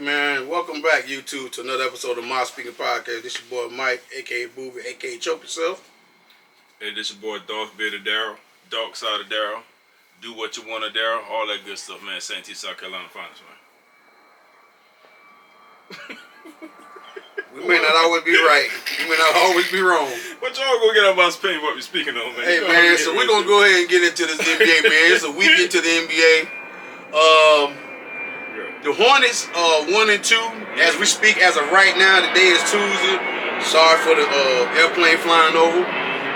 man, welcome back, YouTube, to another episode of My Speaking Podcast. This your boy Mike, aka Boovie, aka Choke Yourself. Hey, this your boy Darth Vader Darryl, Dark Side of Darryl, Do What You Want to Darryl, all that good stuff, man. St. T, South Carolina finest, man. We may not always be right. We may not always be wrong. But y'all gonna get out my spin what we speaking on, man. Hey, man, so we're going to go ahead and get into this NBA, man. It's a week into the NBA. The Hornets are 1-2 as we speak. As of right now, the day is Tuesday. Sorry for the airplane flying over,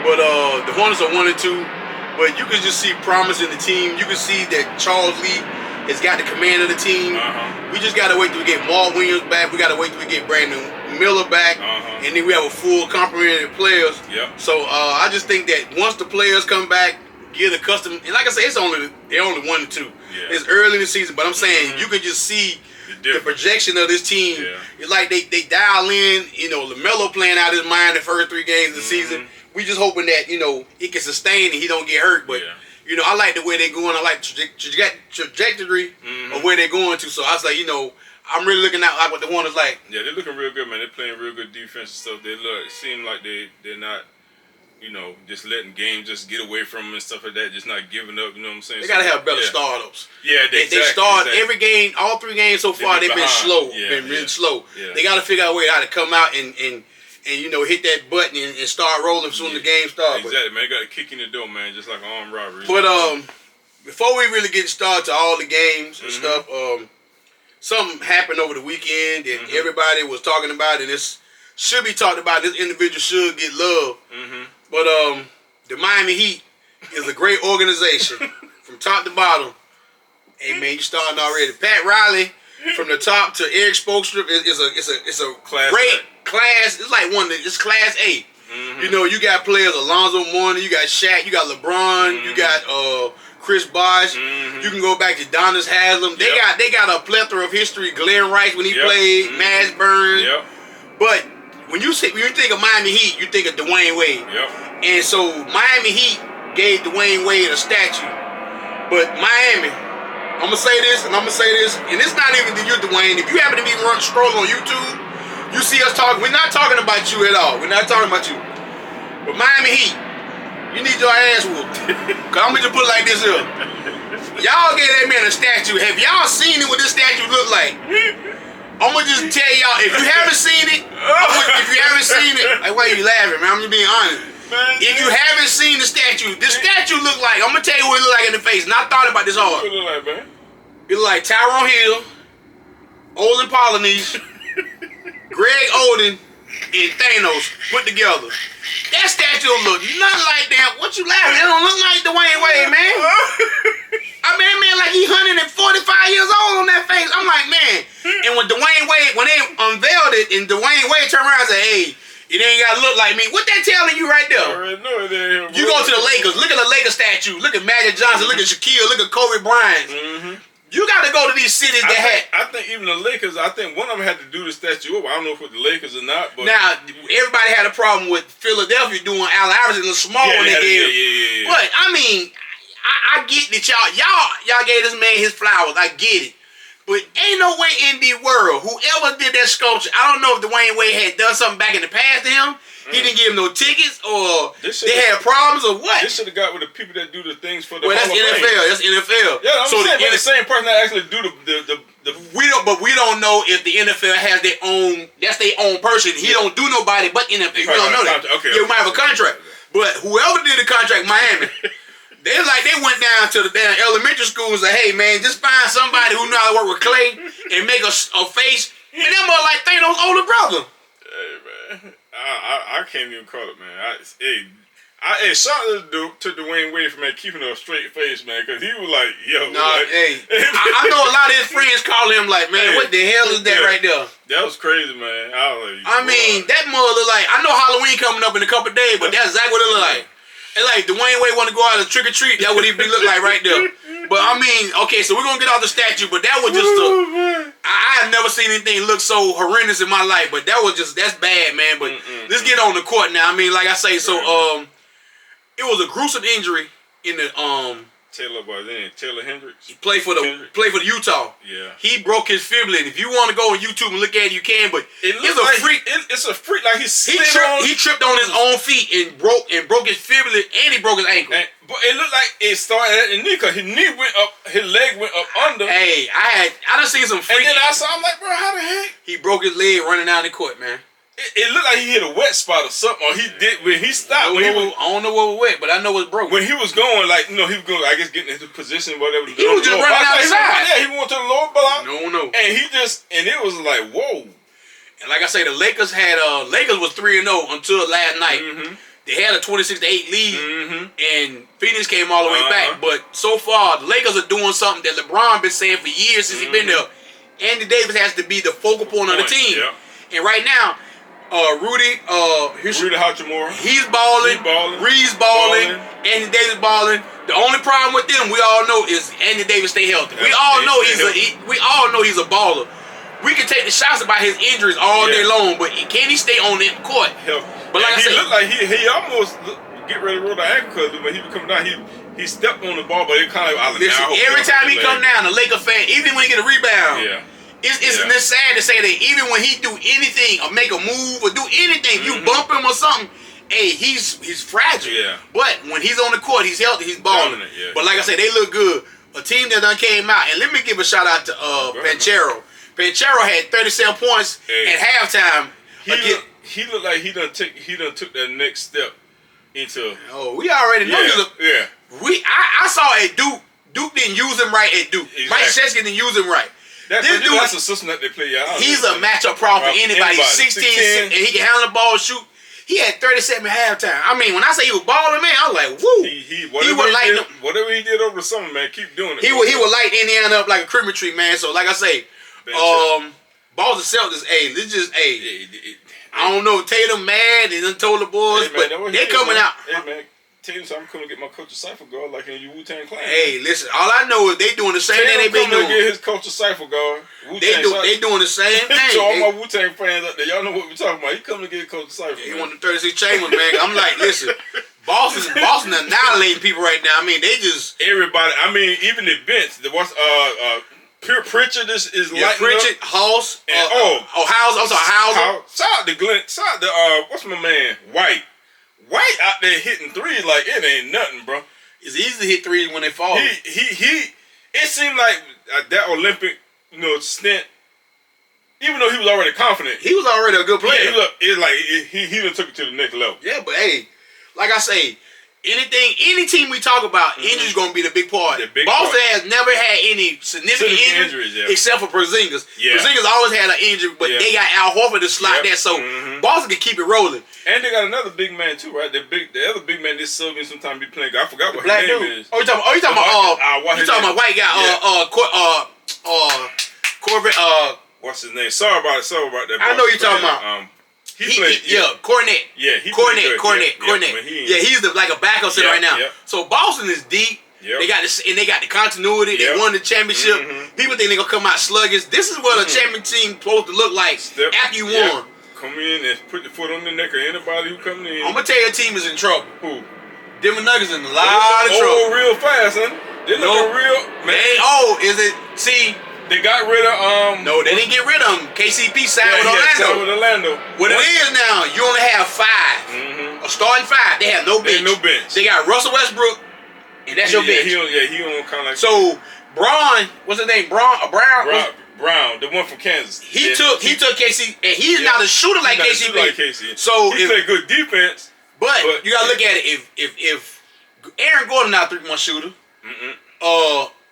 but the Hornets are 1-2. But you can just see promise in the team. You can see that Charles Lee has got the command of the team. We just got to wait till we get Mark Williams back. We got to wait till we get Brandon Miller back, and then we have a full complement of players. So I just think that once the players come back, get accustomed, and like I said, they're only 1-2. It's early in the season, but I'm saying you can just see the projection of this team. It's like they dial in, LaMelo playing out his mind the first 3 games of the season. We just hoping that, he can sustain and he don't get hurt. But, I like the way they're going. I like trajectory of where they're going to. So I was like, I'm really looking at like what the Hornets like. Yeah, they're looking real good, man. They're playing real good defense and stuff. They seem like they're not, just letting games just get away from them and stuff like that. Just not giving up. You know what I'm saying? They gotta have better startups. Yeah, they start every game. All 3 games so far, they've been slow. Really slow. They gotta figure out a way how to come out and hit that button and start rolling soon the game starts. Exactly, man. They got to kick in the door, man, just like an armed robbery. But before we really get started to all the games and stuff, something happened over the weekend that everybody was talking about, and this should be talked about. This individual should get love. But the Miami Heat is a great organization from top to bottom. Hey man, you starting already. Pat Riley from the top to Eric Spoelstra is a class great class. It's like it's class A. You got players Alonzo Mourning, you got Shaq, you got LeBron, you got Chris Bosh. You can go back to Donis Haslem. They got a plethora of history. Glenn Rice when he played, Max Burns. But when you think of Miami Heat, you think of Dwayne Wade. And so Miami Heat gave Dwayne Wade a statue. But Miami, I'm gonna say this, and it's not even to you, Dwayne. If you happen to be scrolling on YouTube, you see us talking. We're not talking about you at all. We're not talking about you. But Miami Heat, you need your ass whooped. Cause I'm gonna just put it like this here. Y'all gave that man a statue. Have y'all seen it? What this statue look like? I'm gonna just tell y'all, if you haven't seen it, like, why are you laughing, man? I'm just being honest. If you haven't seen the statue, look like, I'm gonna tell you what it look like in the face, and I thought about this hard. What it look like, man? It look like Tyrone Hill, Olin Polynice, Greg Oden, and Thanos put together. That statue look nothing like that. What you laughing? It don't look like Dwayne Wade, man. I mean, man, like he 145 years old on that face. I'm like, man. And when Dwayne Wade, when they unveiled it, and Dwayne Wade turned around and said, hey, it ain't gotta look like me. What that telling you right there? I already know it ain't. You go to the Lakers. Look at the Lakers statue. Look at Magic Johnson. Look at Shaquille. Look at Kobe Bryant. You got to go to these cities I think even the Lakers, I think one of them had to do the statue up. I don't know if it was the Lakers or not. But now, everybody had a problem with Philadelphia doing Allen Iverson a little small when they gave him. But, I mean, I get that y'all gave this man his flowers. I get it. But ain't no way in the world, whoever did that sculpture, I don't know if Dwayne Wade had done something back in the past to him. He didn't give him no tickets, or they had problems, or what? This should have got with the people that do the things for the Hall of Fame. That's NFL. Yeah, I'm saying, but the same person that actually do the we don't know if the NFL has their own. That's their own person. He don't do nobody but NFL. We don't know that. We might have a contract, but whoever did the contract, Miami. They went down to the damn elementary school and said, hey, man, just find somebody who know how to work with clay and make a face. And them are like Thanos' older brother. Hey, man. I can't even call it, man. Shout out to Dwayne Wade for keeping a straight face, man, because he was like, yo. I know a lot of his friends call him like, man, what the hell is that right there? That was crazy, man. I mean, that mother look like, I know Halloween coming up in a couple of days, but that's exactly what it look like. It's like Dwayne Wade want to go out and trick or treat. That's what he look like right there. But I mean, okay, so we're gonna get off the statue, but that was just I have never seen anything look so horrendous in my life. But that's bad, man. But let's get on the court now. I mean, like I say, so it was a gruesome injury in the Taylor Hendricks. He played for the Utah. Yeah. He broke his fibula. And if you want to go on YouTube and look at it, you can. But It's a freak. It's a freak. Like he tripped on his own feet and broke his fibula and he broke his ankle. But it looked like it started at the knee because his knee went up, his leg went up under. Hey, I done seen some freak. And then I'm like, bro, how the heck? He broke his leg running down the court, man. It looked like he hit a wet spot or something, or he did when he stopped. I don't know what was wet, but I know it's broke. When he was going, like, he was going, I guess, getting into position, whatever. He was just running out the side. Yeah, he went to the lower block. No. And it was like, whoa. And like I say, the Lakers was 3-0 until last night. Mm-hmm. They had a 26-8 lead, and Phoenix came all the way back. But so far, the Lakers are doing something that LeBron been saying for years since he's been there. Andy Davis has to be the focal point of the team. Yeah. And right now, Rudy Hachimura, he's balling. Reed's balling. Andy Davis balling. The only problem with them, we all know, is Andy Davis stay healthy. We all know he's a baller. We can take the shots about his injuries all day long, but can he stay on the court? But like I said, he looked like he almost get ready to roll the ankle because when he was coming down, he stepped on the ball, but it kind of every time he come down, the Laker fan, even when he get a rebound, it's sad to say that even when he do anything or make a move or do anything, you bump him or something, hey, he's fragile. Yeah. But when he's on the court, he's healthy, he's balling. But like I said, they look good. A team that done came out, and let me give a shout out to Banchero. Banchero had 37 points at halftime. He looked like he done took that next step into. Oh, we already know. I saw at Duke. Duke didn't use him right at Duke. Exactly. Mike Krzyzewski didn't use him right. That's a system that they play. He's a matchup problem for anybody. 16, and he can handle the ball, shoot. He had 37 at halftime. I mean, when I say he was balling, man, I was like, woo. Whatever he did over the summer, man, keep doing it. He would light Indiana up like a Christmas tree, man. So, like I say, Boston Celtics, I don't know, Tatum mad, he done told the boys, but they coming out. Hey, man, Tatum said I'm coming to get my Coach of Cypher guard like in your Wu-Tang Clan. Hey, listen, all I know is they doing the same thing they been doing. Tatum coming to get his Coach of Cypher guard. They doing the same thing. So all my Wu-Tang fans out there, y'all know what we're talking about. He coming to get Coach of Cypher. He want the 36 chambers, man. I'm like, listen, Boston annihilating people right now. I mean, they just everybody. I mean, even the bench. Pritchard is like Pritchard, House, House. I'm sorry, House. Shout out to Glenn. Shout out to what's my man White. White out there hitting threes like it ain't nothing, bro. It's easy to hit threes when they fall. He. It seemed like that Olympic, stint. Even though he was already confident, he was already a good player. Yeah, look, it's like he done took it to the next level. Yeah, but hey, like I say. Any team we talk about, injuries gonna be the big part. Boston has never had any significant injuries except for Porzingis. Yeah. Porzingis always had an injury, but they got Al Horford to slide that, so Boston can keep it rolling. And they got another big man too, right? The other big man this Sylvian sometimes be playing. I forgot what his name is. You talking about white guy? Corvette. What's his name? Sorry about that. I know you're talking about. Cornet. Yeah, Cornet. Yeah, he's like a backup center right now. So Boston is deep. Yep. They got the continuity. They won the championship. People think they're gonna come out sluggish. This is what a champion team supposed to look like after you won. Come in and put the foot on the neck of anybody who coming in. I'm gonna tell you, a team is in trouble. Who? Denver Nuggets in a lot of trouble. Real fast, huh? They looking real. Man. Is it? See. They got rid of No, they didn't get rid of him. KCP signed with Orlando. What it is now, you only have 5. A starting 5. They have no bench. They got Russell Westbrook, and that's your bench. He on kind of like. So Braun, what's his name? Brown, the one from Kansas. He took KC, and he's not a shooter like KCP. So he played good defense. But you gotta look at it. If Aaron Gordon not a 3-point shooter,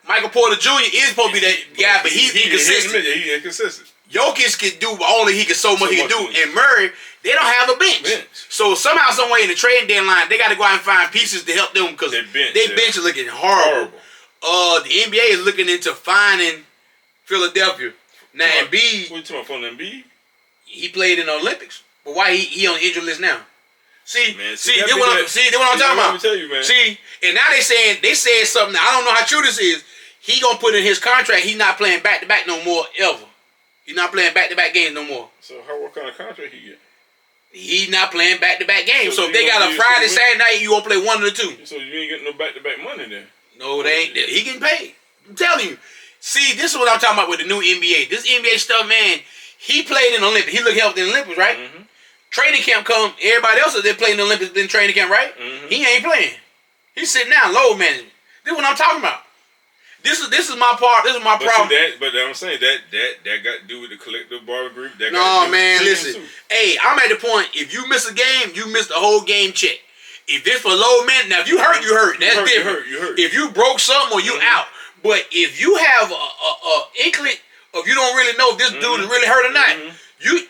Michael Porter Jr. is supposed to be that guy, but he's inconsistent. He's inconsistent. Jokic can do only so much he can do. And Murray, they don't have a bench. So somehow, some way in the trading deadline, they got to go out and find pieces to help them because their bench is looking horrible. The NBA is looking into finding Philadelphia. Now, Embiid. What you talking about, Embiid? He played in the Olympics, but why he on the injury list now? See what I'm talking about. Tell you, man. See, and now they said something. I don't know how true this is. He gonna put in his contract. He's not playing back to back no more ever. He's not playing back to back games no more. So what kind of contract he get? He's not playing back to back games. So if they got a Friday, Saturday night, you gonna play one of the two. So you ain't getting no back to back money then? No, they ain't. He getting paid. I'm telling you. See, this is what I'm talking about with the new NBA. This NBA stuff, man. He played in the Olympics. He looked healthy in the Olympics, right? Mm-hmm. Training camp come. Everybody else that playing in the Olympics been training camp, right? Mm-hmm. He ain't playing. He's sitting down, load management. This is what I'm talking about. This is my part. This is my problem. But I'm saying that got to do with the collective bargaining agreement. No, man, listen. Hey, I'm at the point. If you miss a game, you miss the whole game check. If it's for low man, now if you hurt, you hurt. That's different. You hurt. If you broke something or you out. But if you have a inkling of you don't really know if this dude is really hurt or not,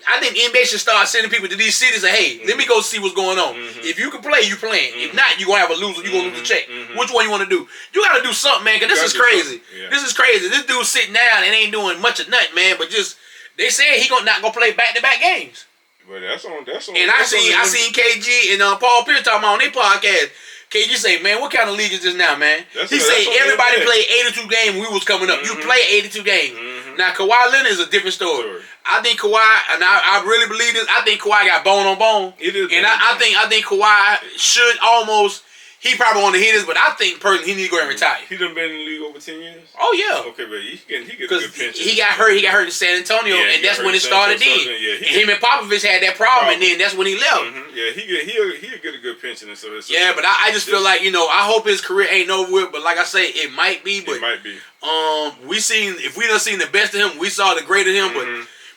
I think the NBA should start sending people to these cities and say, hey, let me go see what's going on. If you can play, you playing. If not, you're going to have a loser. You're going to lose a check. Which one you want to do? You got to do something, man, because this is crazy. Yeah. This is crazy. This dude sitting down and ain't doing much of nothing, man, but just, they said he not going to play back-to-back games. But that's on. And I seen KG and Paul Pierce talking about on their podcast. KG say, man, what kind of league is this now, man? He say everybody played 82 games when we was coming up. You play 82 games. Now, Kawhi Leonard is a different story. I think Kawhi, and I really believe this, I think Kawhi got bone on bone. And I think Kawhi should almost, he probably want to hit this, but I think personally he need to go and retire. He done been in the league over 10 years? Oh, yeah. Okay, but he get a good pension. He got hurt in San Antonio, and that's when it started then. And him and Popovich had that problem, and then that's when he left. Yeah, he'll get a good pension and stuff. Yeah, but I just feel like, I hope his career ain't over with, but like I say, it might be. But, it might be. If we done seen the best of him, we saw the great of him,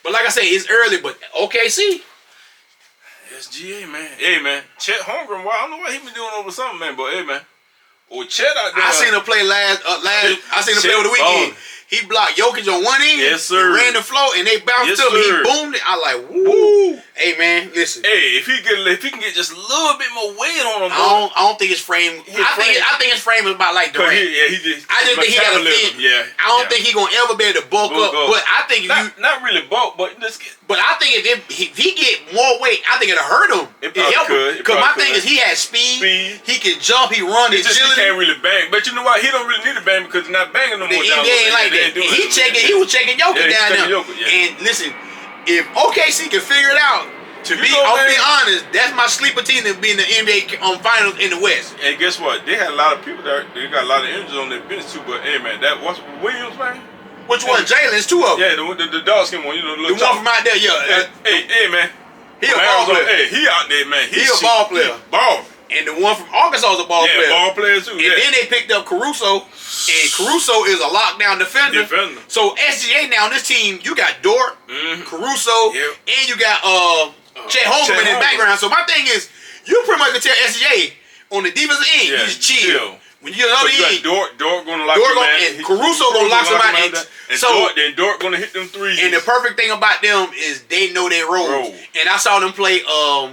but like I say, it's early, but OKC. SGA, man. Hey, man. Chet Holmgren, I don't know what he been doing over something, man, but hey, man. Or Chet out there. I seen him play I seen him play over the weekend. He blocked Jokic on one end. Yes, sir. Ran the floor and they bounced him. He boomed it. I like, woo. Hey, man, listen. Hey, if he can get just a little bit more weight on him, I don't think his frame. I think his frame is about like Durant. I just think he got a fit. Yeah. I don't think he gonna ever be able to bulk up. But I think not really bulk, but just get. But I think if he get more weight, I think it'll hurt him. It help him. Because my thing is he has speed. He can jump. He run. He can't really bang. But you know what? He don't really need to bang because he's not banging no more. The NBA ain't like that. He was checking Jokic down there. And listen, if OKC can figure it out, I'll be honest, that's my sleeper team to be in the NBA finals in the West. And guess what? They had a lot of people there. They got a lot of injuries on their bench too. But hey, man, what's Williams, man? Which one? Jalen's two of them. Yeah, the dark skin one. The one from out there. Yeah. Hey, man. He a ball player. Hey, he out there, man. He a ball player. Ball. And the one from Arkansas is a ball player. Yeah, ball player too. And then they picked up Caruso, and Caruso is a lockdown defender. So SGA now on this team, you got Dort, Caruso, and you got Chet Holmgren in the background. So my thing is, you pretty much can tell SGA on the defensive end, he's chill. When you get on the end, Dort gonna lock him out, and Caruso gonna lock somebody out. And Dort gonna hit them threes. And the perfect thing about them is they know their roles. And I saw them play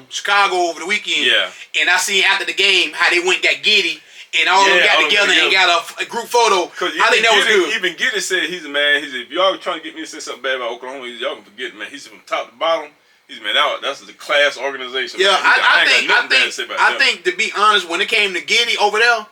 Chicago over the weekend. Yeah. And I seen after the game how they went and got Giddey. And all of them got together and got a group photo. I think that was good. Even Giddey said he's a man. He said, if y'all trying to get me to say something bad about Oklahoma, y'all can forget it, man. He said from top to bottom. He's man, that's a class organization. Yeah, I think to be honest, when it came to Giddey over there,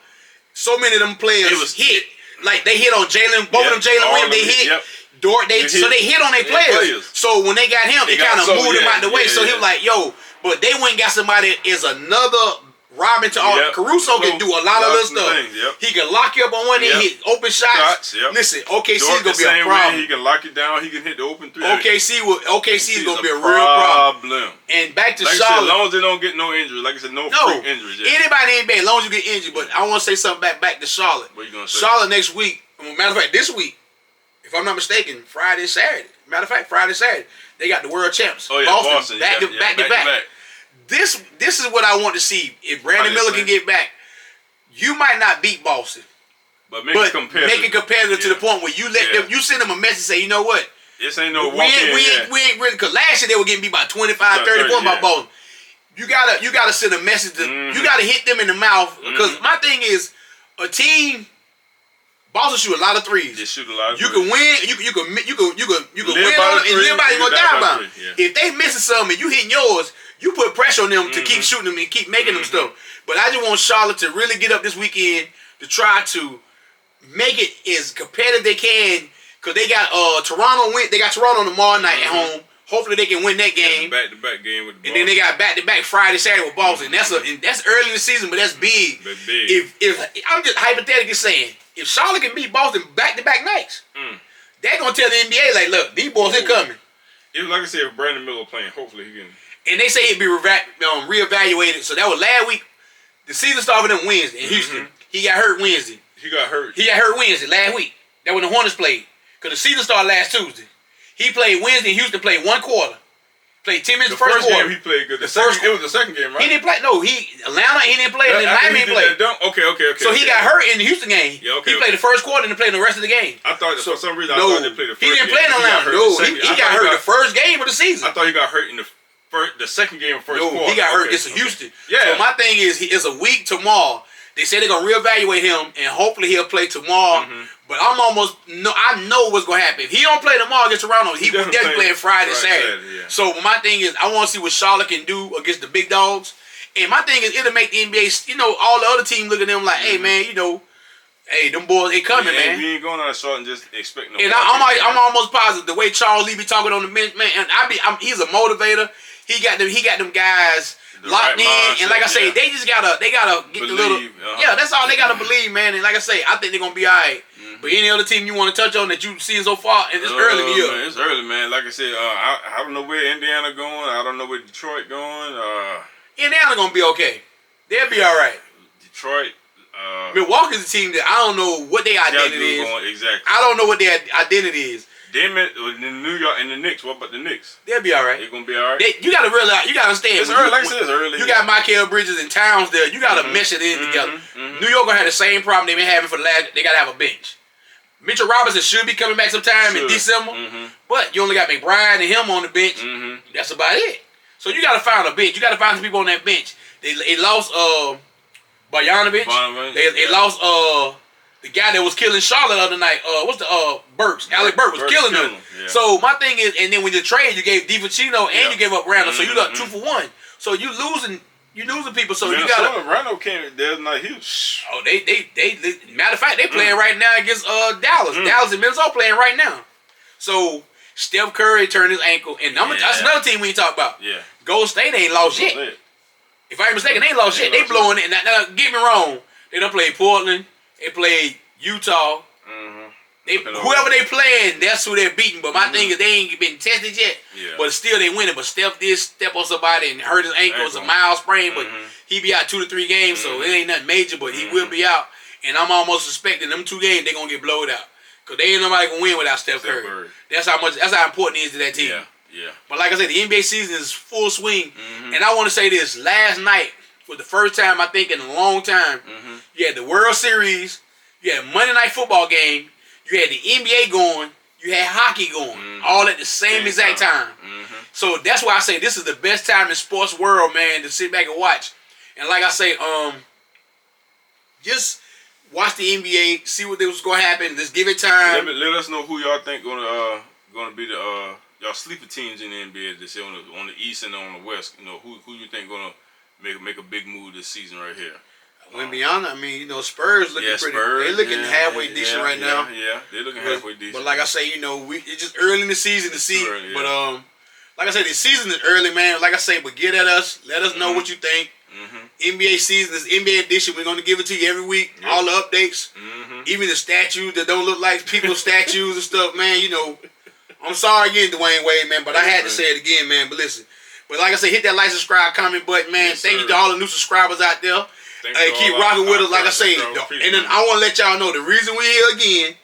so many of them players hit. Like they hit on Jalen, both of them Jalen Williams, they hit. Dort, so they hit on their players. So when they got him, it kind of moved him out the way. So he was like, yo, but they went and got somebody is another Robin to all. Caruso can do a lot of little stuff. He can lock you up on one end, hit open shots. Listen, OKC is gonna be a problem. He can lock you down. He can hit the open three. OKC is gonna be a real problem. And back to Charlotte. As long as they don't get no injuries, like I said, no freak injuries. Anybody in bed, as long as you get injured. But I want to say something back to Charlotte. What you gonna say? Charlotte next week. Matter of fact, this week, if I'm not mistaken, Friday, Saturday. Matter of fact, Friday, Saturday, they got the world champs. Oh yeah, Boston. Back to back. This is what I want to see. If Brandon Miller can get back, you might not beat Boston, but make it competitive to the point where you let them. You send them a message, say, you know what? This ain't no we ain't really, because last year they were getting beat by 25, 30 points by Boston. You gotta send a message. You gotta hit them in the mouth, because my thing is a team. Boston shoot a lot of threes. They shoot a lot of threes. You can win. You can win and everybody gonna die by them. If they missing something and you hitting yours, you put pressure on them to keep shooting them and keep making them stuff. But I just want Charlotte to really get up this weekend to try to make it as competitive they can, because they got Toronto. They got Toronto tomorrow night at home. Hopefully they can win that game. Back-to-back game with the Boston. And then they got back-to-back Friday, Saturday with Boston. And that's early in the season, but that's big. That's big. If I'm just hypothetically saying, if Charlotte can beat Boston back-to-back nights, they're gonna tell the NBA like, look, these boys are coming. It was like I said, if Brandon Miller playing, hopefully he can. And they say he'd be reevaluated. So that was last week. The season started with them Wednesday in Houston. He got hurt Wednesday. He got hurt Wednesday last week. That when the Hornets played. Because the season started last Tuesday. He played Wednesday. Houston played one quarter. Played 10 minutes the first quarter. game he played good. It was the second game, right? He didn't play. No, Atlanta. He didn't play. And then Miami he played. Okay. So he got hurt in the Houston game. Yeah, he played the first quarter and then played the rest of the game. I thought for some reason I thought they played the first game. He didn't play in Atlanta. No, he got hurt the first game of the season. I thought he got hurt in the second game of first quarter. He got hurt against Houston. Yeah. So my thing is, it's a week tomorrow. They say they're gonna reevaluate him, and hopefully he'll play tomorrow. But I know what's gonna happen. If he don't play tomorrow against Toronto, he will definitely play Friday, Saturday. Yeah. So my thing is, I want to see what Charlotte can do against the big dogs. And my thing is, it'll make the NBA, all the other teams look at them like, hey man, hey, them boys, they coming, man. You ain't going out of Charlotte and just expect no. And I'm almost positive the way Charles Lee be talking on the bench, man. And he's a motivator. He got them guys locked in, and like I say, they gotta get believe, the little. Yeah, that's all they gotta believe, man. And like I say, I think they're gonna be all right. But any other team you want to touch on that you see so far, and it's early in the year. Man, it's early, man. Like I said, I don't know where Indiana going. I don't know where Detroit going. Indiana gonna be okay. They'll be all right. Detroit. Milwaukee's a team that I don't know what their identity is. Exactly. I don't know what their identity is. Them in New York and the Knicks. What about the Knicks? They'll be all right. They're gonna be all right. You gotta realize. You gotta understand. It's early. Like I said, it's early. You got Michael Bridges and Towns there. You gotta mesh it in together. New York gonna have the same problem they've been having for the last. They gotta have a bench. Mitchell Robinson should be coming back sometime in December, but you only got McBride and him on the bench. That's about it. So you gotta find a bench. You gotta find some people on that bench. They lost Bogdanovic. They lost the guy that was killing Charlotte the other night. What's the Burks? Alec Burks was killing them. Yeah. So my thing is, and then when you trade, you gave DiVincenzo and you gave up Randall, so you got 2 for 1. So you losing people. So you got Randall came there tonight. He was. Oh, they matter of fact, they playing right now against Dallas. Dallas and Minnesota playing right now. So Steph Curry turned his ankle, and that's another team we ain't talk about. Yeah. Golden State ain't lost yet. If I ain't mistaken, they ain't lost yet. They blowing it. And now, get me wrong, they done played Portland. They played Utah. Whoever they playing, that's who they're beating. But my thing is, they ain't been tested yet. Yeah. But still, they winning. But Steph did step on somebody and hurt his ankle. It's a mild sprain, but he be out 2 to 3 games, so it ain't nothing major. But he will be out. And I'm almost suspecting them 2 games they gonna get blowed out, cause they ain't nobody gonna win without Steph Curry. That's how important he is to that team. Yeah. But like I said, the NBA season is full swing, and I want to say this: last night, for the first time I think in a long time, you had the World Series, you had a Monday Night Football game, you had the NBA going, you had hockey going, all at the same exact time. So that's why I say this is the best time in sports world, man, to sit back and watch. And like I say, just watch the NBA, see what was going to happen. Just give it time. Let us know who y'all think gonna be the y'all sleeper teams in the NBA this year on the East and on the West. Who you think gonna make a big move this season right here? Beyond, Spurs looking pretty. They're looking halfway decent right now. Yeah, they're looking halfway decent. But like I say, it's just early in the season to see. Early, but like I say, the season is early, man. Like I say, but get at us. Let us know what you think. NBA season, this NBA edition, we're gonna give it to you every week. Yep. All the updates, even the statues that don't look like people's statues and stuff, man. I'm sorry again, Dwayne Wade, man, but I had to say it again, man. But listen, like I say, hit that like, subscribe, comment button, man. Yes, thank you to all the new subscribers out there. Hey, keep rocking with us, like I say. And then I want to let y'all know the reason we're here again,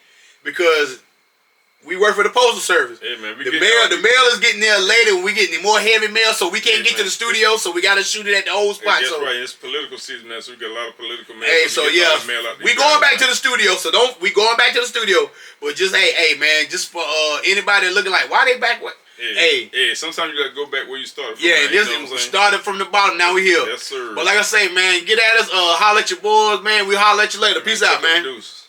because we work for the Postal Service. Hey, man, the mail is getting there later. We getting more heavy mail, so we can't get to the studio, so we got to shoot it at the old spot. That's right. It's political season, man, so we got a lot of political mail. Hey, so yeah, we going back to the studio, so we going back to the studio. But just, hey, man, just for anybody looking like, why they back? What? Hey, sometimes you got to go back where you started from. Yeah, we started from the bottom, now we here. Yes, sir. But like I say, man, get at us, holler at your boys, man. We holler at you later. Peace out, man. Deuce.